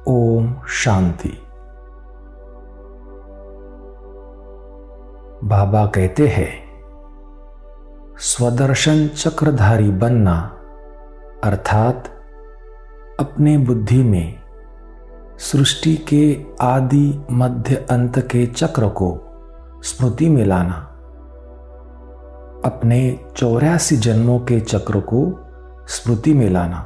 ओम शांति। बाबा कहते हैं, स्वदर्शन चक्रधारी बनना अर्थात अपने बुद्धि में सृष्टि के आदि मध्य अंत के चक्र को स्मृति में लाना, अपने 84 जन्मों के चक्र को स्मृति में लाना।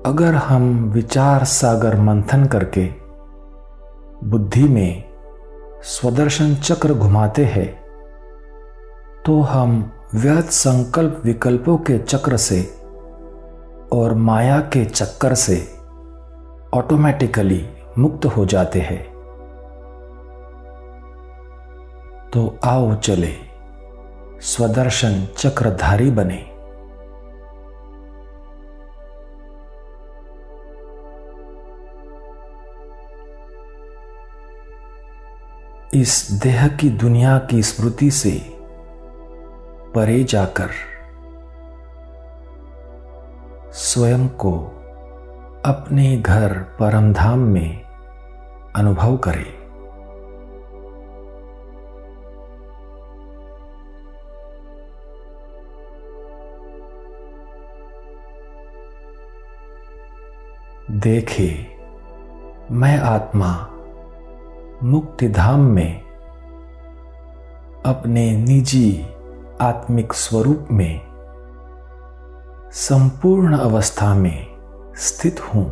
अगर हम विचार सागर मंथन करके बुद्धि में स्वदर्शन चक्र घुमाते हैं तो हम व्यर्थ संकल्प विकल्पों के चक्र से और माया के चक्कर से ऑटोमेटिकली मुक्त हो जाते हैं। तो आओ चले स्वदर्शन चक्रधारी बने। इस देह की दुनिया की स्मृति से परे जाकर स्वयं को अपने घर परमधाम में अनुभव करें। देखे मैं आत्मा मुक्तिधाम में अपने निजी आत्मिक स्वरूप में संपूर्ण अवस्था में स्थित हूं।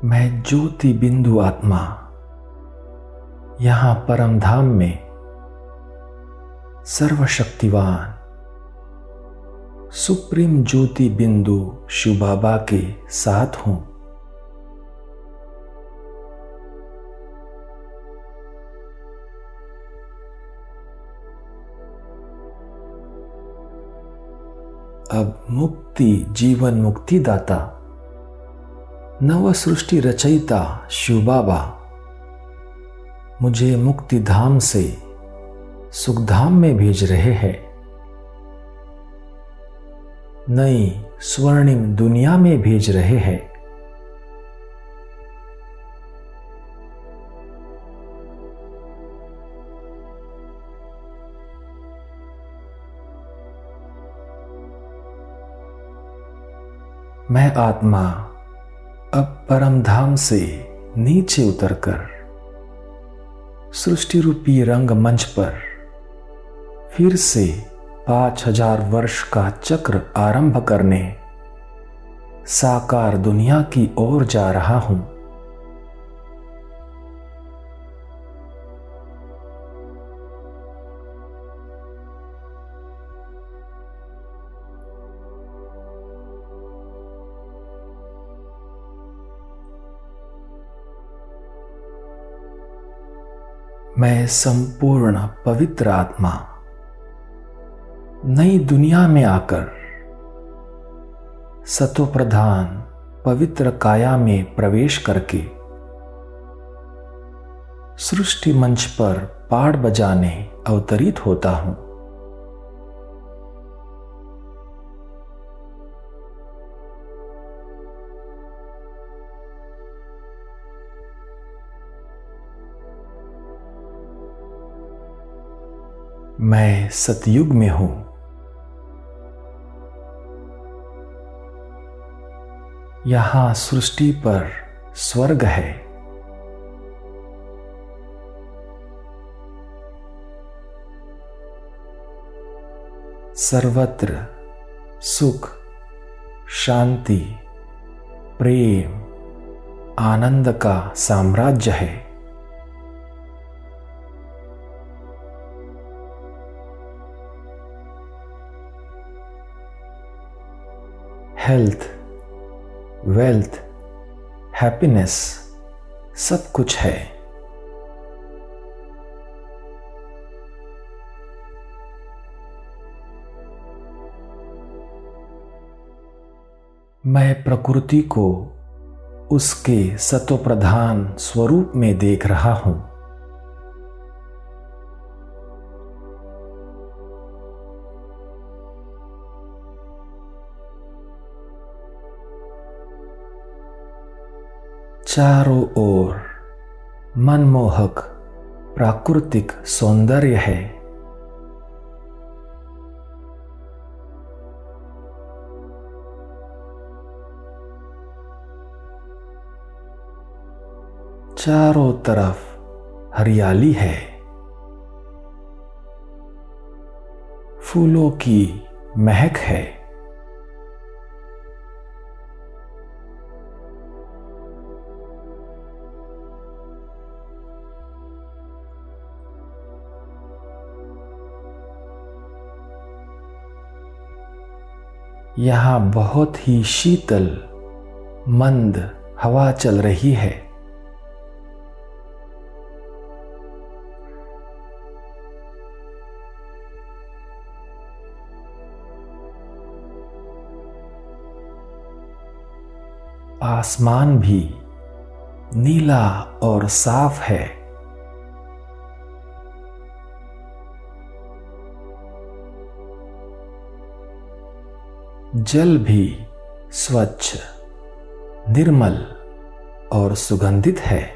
मैं ज्योति बिंदु आत्मा यहां परमधाम में सर्वशक्तिवान सुप्रीम ज्योति बिंदु शिव बाबा के साथ हूं। अब मुक्ति जीवन मुक्ति दाता नव सृष्टि रचयिता शिव बाबा मुझे मुक्ति धाम से सुखधाम में भेज रहे हैं। नई स्वर्णिम दुनिया में भेज रहे हैं। मैं आत्मा अब परमधाम से नीचे उतरकर सृष्टि रूपी रंग मंच पर फिर से 5000 वर्ष का चक्र आरंभ करने साकार दुनिया की ओर जा रहा हूं। मैं संपूर्ण पवित्र आत्मा नई दुनिया में आकर सतोप्रधान पवित्र काया में प्रवेश करके सृष्टि मंच पर पाड़ बजाने अवतरित होता हूं। मैं सतयुग में हूं। यहां सृष्टि पर स्वर्ग है। सर्वत्र सुख, शांति, प्रेम, आनंद का साम्राज्य है। हेल्थ, वेल्थ, हैप्पीनेस सब कुछ है। मैं प्रकृति को उसके सतोप्रधान स्वरूप में देख रहा हूं। चारों ओर मनमोहक प्राकृतिक सौंदर्य है। चारों तरफ हरियाली है। फूलों की महक है। यहां बहुत ही शीतल मंद हवा चल रही है। आसमान भी नीला और साफ है। जल भी स्वच्छ, निर्मल और सुगंधित है।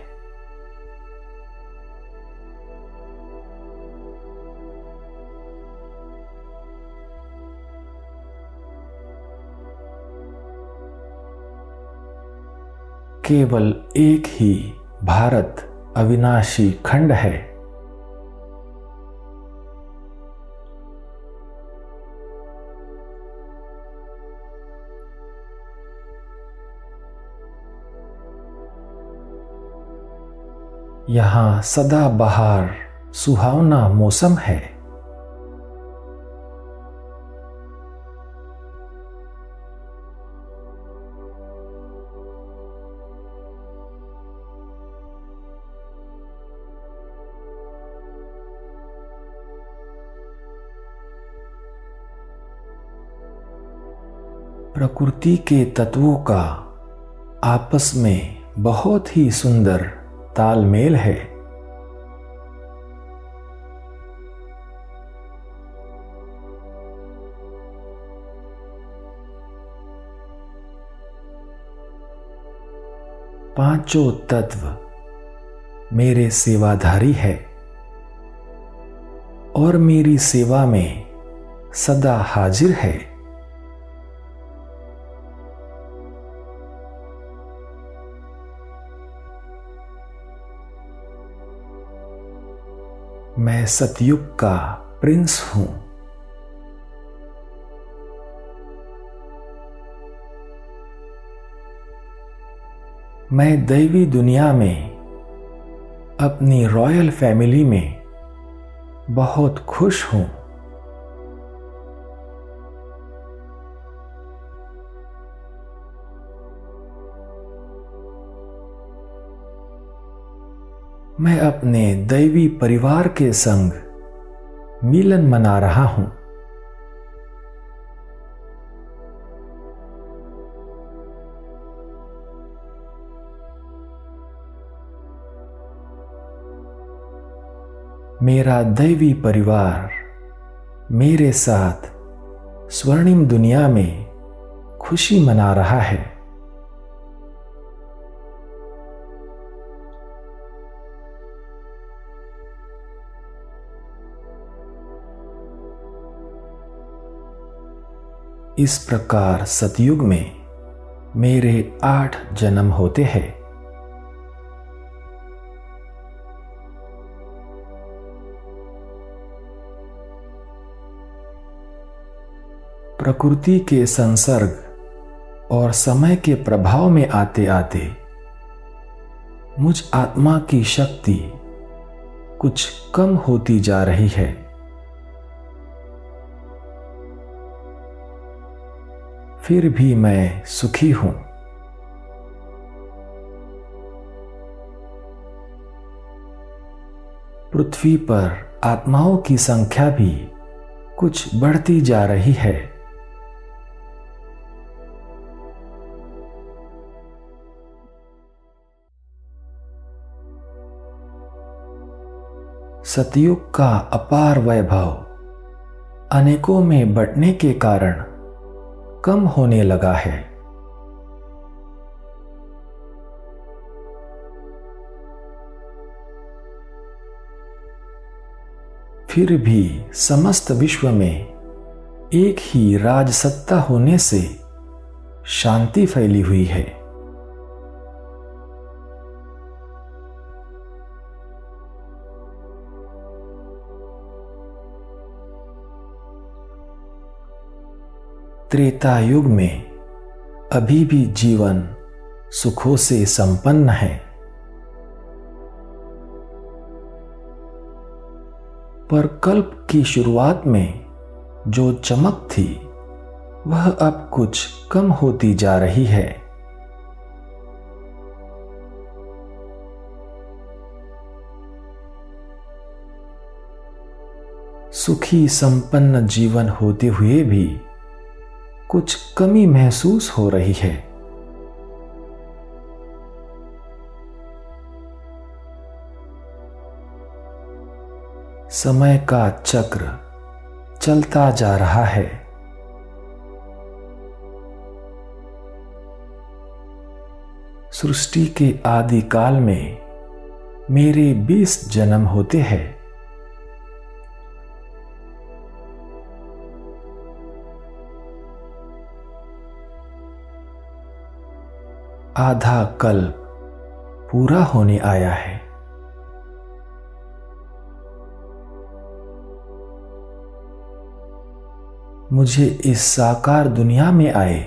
केवल एक ही भारत अविनाशी खंड है। यहां सदाबहार सुहावना मौसम है। प्रकृति के तत्वों का आपस में बहुत ही सुंदर तालमेल है। पांचों तत्व मेरे सेवाधारी है और मेरी सेवा में सदा हाजिर है। मैं सतयुग का प्रिंस हूं। मैं दैवी दुनिया में अपनी रॉयल फैमिली में बहुत खुश हूं। मैं अपने दैवी परिवार के संग मिलन मना रहा हूं। मेरा दैवी परिवार मेरे साथ स्वर्णिम दुनिया में खुशी मना रहा है। इस प्रकार सतयुग में मेरे 8 जन्म होते हैं। प्रकृति के संसर्ग और समय के प्रभाव में आते आते मुझ आत्मा की शक्ति कुछ कम होती जा रही है। फिर भी मैं सुखी हूं। पृथ्वी पर आत्माओं की संख्या भी कुछ बढ़ती जा रही है। सतयुग का अपार वैभव अनेकों में बंटने के कारण कम होने लगा है। फिर भी समस्त विश्व में एक ही राजसत्ता होने से शांति फैली हुई है। त्रेता युग में अभी भी जीवन सुखों से संपन्न है, पर कल्प की शुरुआत में जो चमक थी वह अब कुछ कम होती जा रही है। सुखी संपन्न जीवन होते हुए भी कुछ कमी महसूस हो रही है। समय का चक्र चलता जा रहा है। सृष्टि के आदि काल में मेरे 20 जन्म होते हैं। आधा कल्प पूरा होने आया है। मुझे इस साकार दुनिया में आए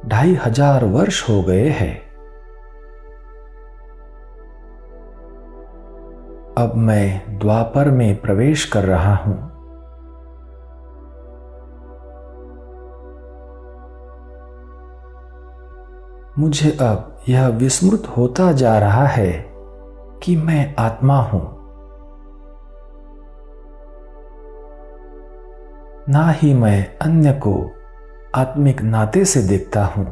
2500 वर्ष हो गए हैं। अब मैं द्वापर में प्रवेश कर रहा हूं। मुझे अब यह विस्मृत होता जा रहा है कि मैं आत्मा हूं। ना ही मैं अन्य को आत्मिक नाते से देखता हूं।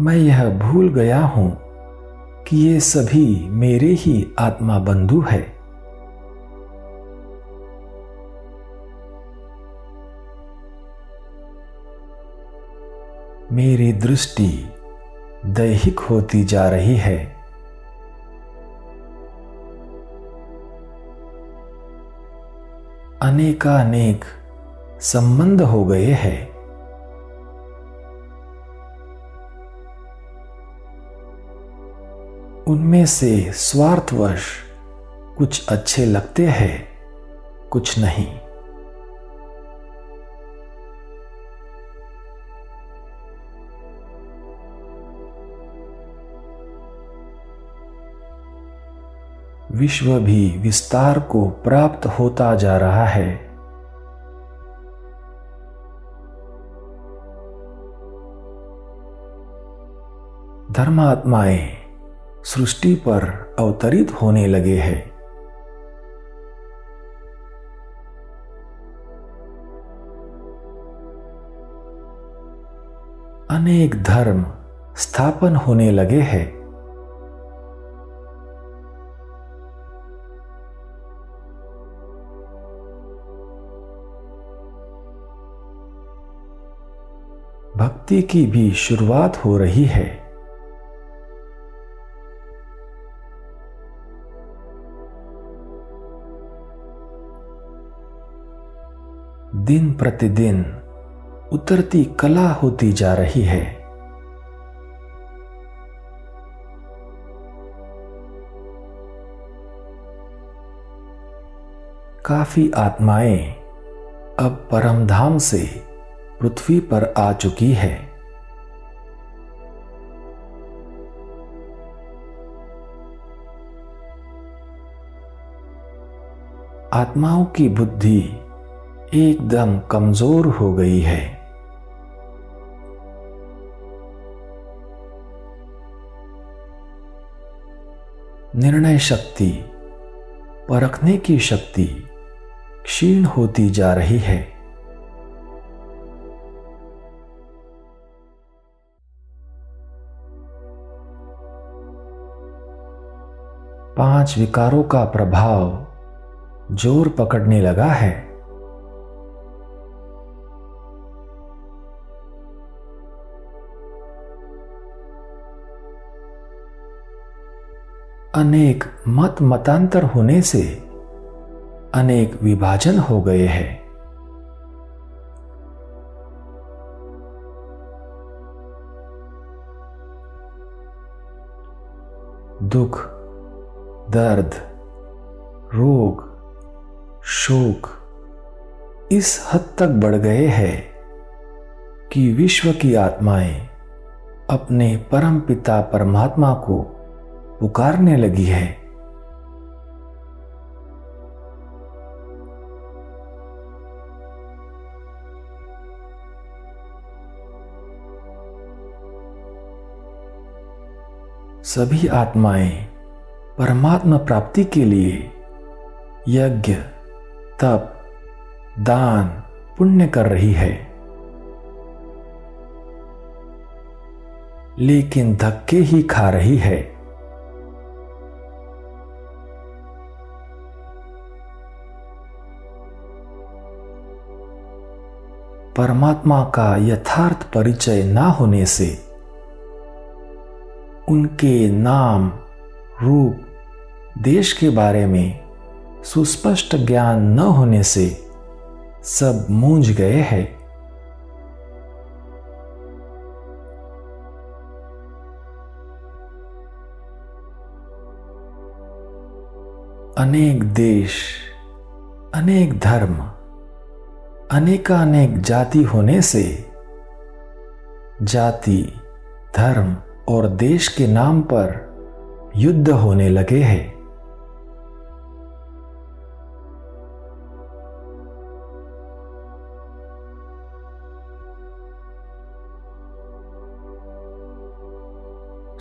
मैं यह भूल गया हूं कि ये सभी मेरे ही आत्मा बंधु है। मेरी दृष्टि दैहिक होती जा रही है। अनेकानेक संबंध हो गए हैं। उनमें से स्वार्थवश कुछ अच्छे लगते हैं, कुछ नहीं। विश्व भी विस्तार को प्राप्त होता जा रहा है। धर्मात्माएं सृष्टि पर अवतरित होने लगे हैं। अनेक धर्म स्थापन होने लगे हैं। भक्ति की भी शुरुआत हो रही है। दिन प्रतिदिन उतरती कला होती जा रही है। काफी आत्माएं अब परमधाम से पृथ्वी पर आ चुकी है। आत्माओं की बुद्धि एकदम कमजोर हो गई है। निर्णय शक्ति, परखने की शक्ति क्षीण होती जा रही है। 5 विकारों का प्रभाव जोर पकड़ने लगा है। अनेक मतांतर होने से अनेक विभाजन हो गए हैं। दुख, दर्द, रोग, शोक इस हद तक बढ़ गए हैं कि विश्व की आत्माएं अपने परम पिता परमात्मा को पुकारने लगी है। सभी आत्माएं परमात्मा प्राप्ति के लिए यज्ञ, तप, दान, पुण्य कर रही है, लेकिन धक्के ही खा रही है। परमात्मा का यथार्थ परिचय ना होने से, उनके नाम, रूप, देश के बारे में सुस्पष्ट ज्ञान न होने से सब मूंझ गए हैं। अनेक देश, अनेक धर्म, अनेकानेक जाति होने से जाति, धर्म और देश के नाम पर युद्ध होने लगे हैं।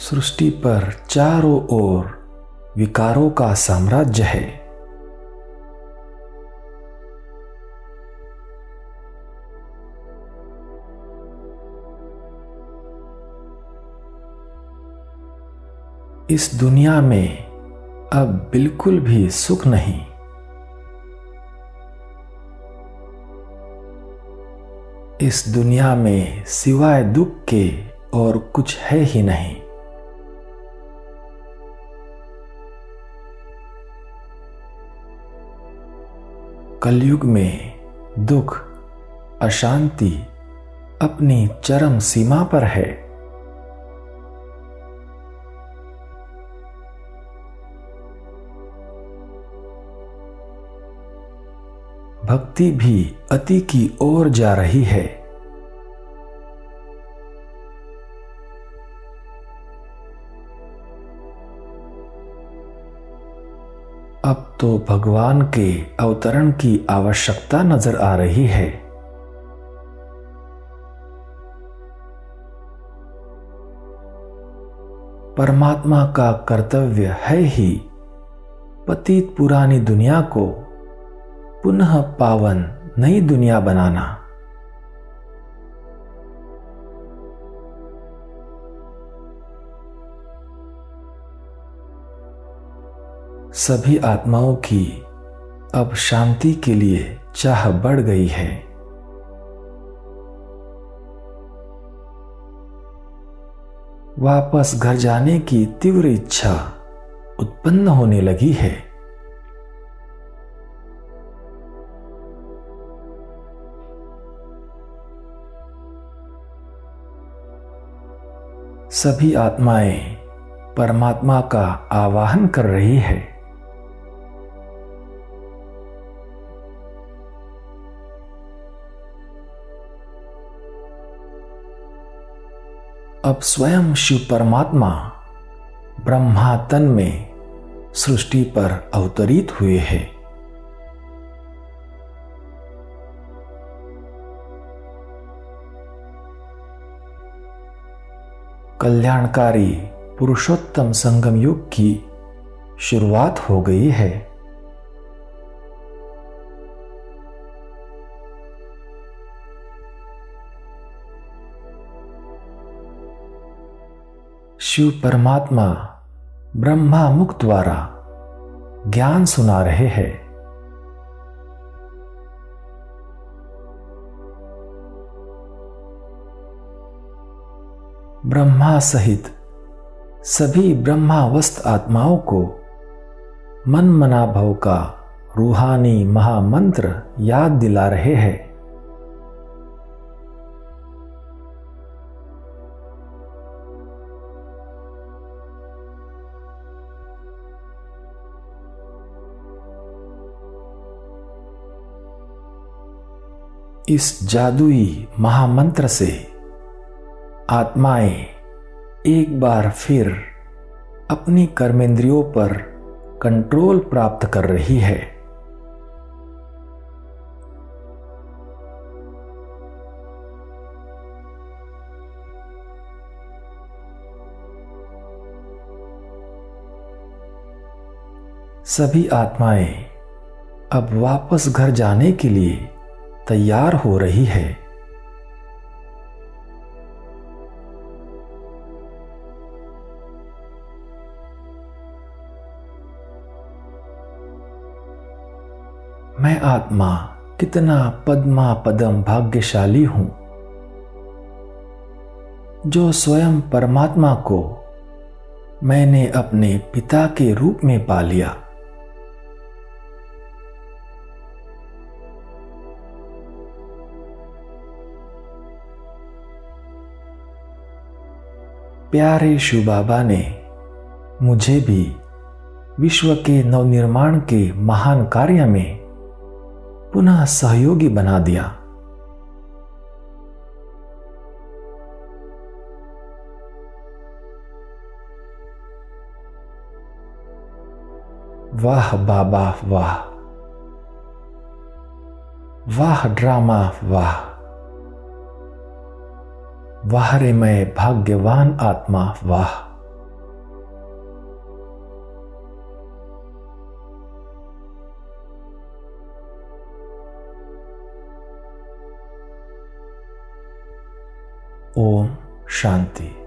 सृष्टि पर चारों ओर विकारों का साम्राज्य है। इस दुनिया में अब बिल्कुल भी सुख नहीं। इस दुनिया में सिवाय दुख के और कुछ है ही नहीं। कलयुग में दुख, अशांति अपनी चरम सीमा पर है। भक्ति भी अति की ओर जा रही है। अब तो भगवान के अवतरण की आवश्यकता नजर आ रही है। परमात्मा का कर्तव्य है ही पतित पुरानी दुनिया को पुनः पावन नई दुनिया बनाना। सभी आत्माओं की अब शांति के लिए चाह बढ़ गई है। वापस घर जाने की तीव्र इच्छा उत्पन्न होने लगी है। सभी आत्माएं परमात्मा का आवाहन कर रही है। अब स्वयं शिव परमात्मा ब्रह्मा तन में सृष्टि पर अवतरित हुए हैं। कल्याणकारी पुरुषोत्तम संगम युग की शुरुआत हो गई है। शिव परमात्मा ब्रह्मा मुख द्वारा ज्ञान सुना रहे हैं। ब्रह्मा सहित सभी ब्रह्मावस्थ आत्माओं को मन मना भव का रूहानी महामंत्र याद दिला रहे हैं। इस जादुई महामंत्र से आत्माएं एक बार फिर अपनी कर्मेंद्रियों पर कंट्रोल प्राप्त कर रही है। सभी आत्माएं अब वापस घर जाने के लिए तैयार हो रही है। मैं आत्मा कितना पद्मा पदम भाग्यशाली हूं जो स्वयं परमात्मा को मैंने अपने पिता के रूप में पा लिया। प्यारे शिव बाबा ने मुझे भी विश्व के नवनिर्माण के महान कार्य में पुनः सहयोगी बना दिया। वाह बाबा वाह, वाह ड्रामा वाह, वाह रे मैं भाग्यवान आत्मा वाह। ओम शांति।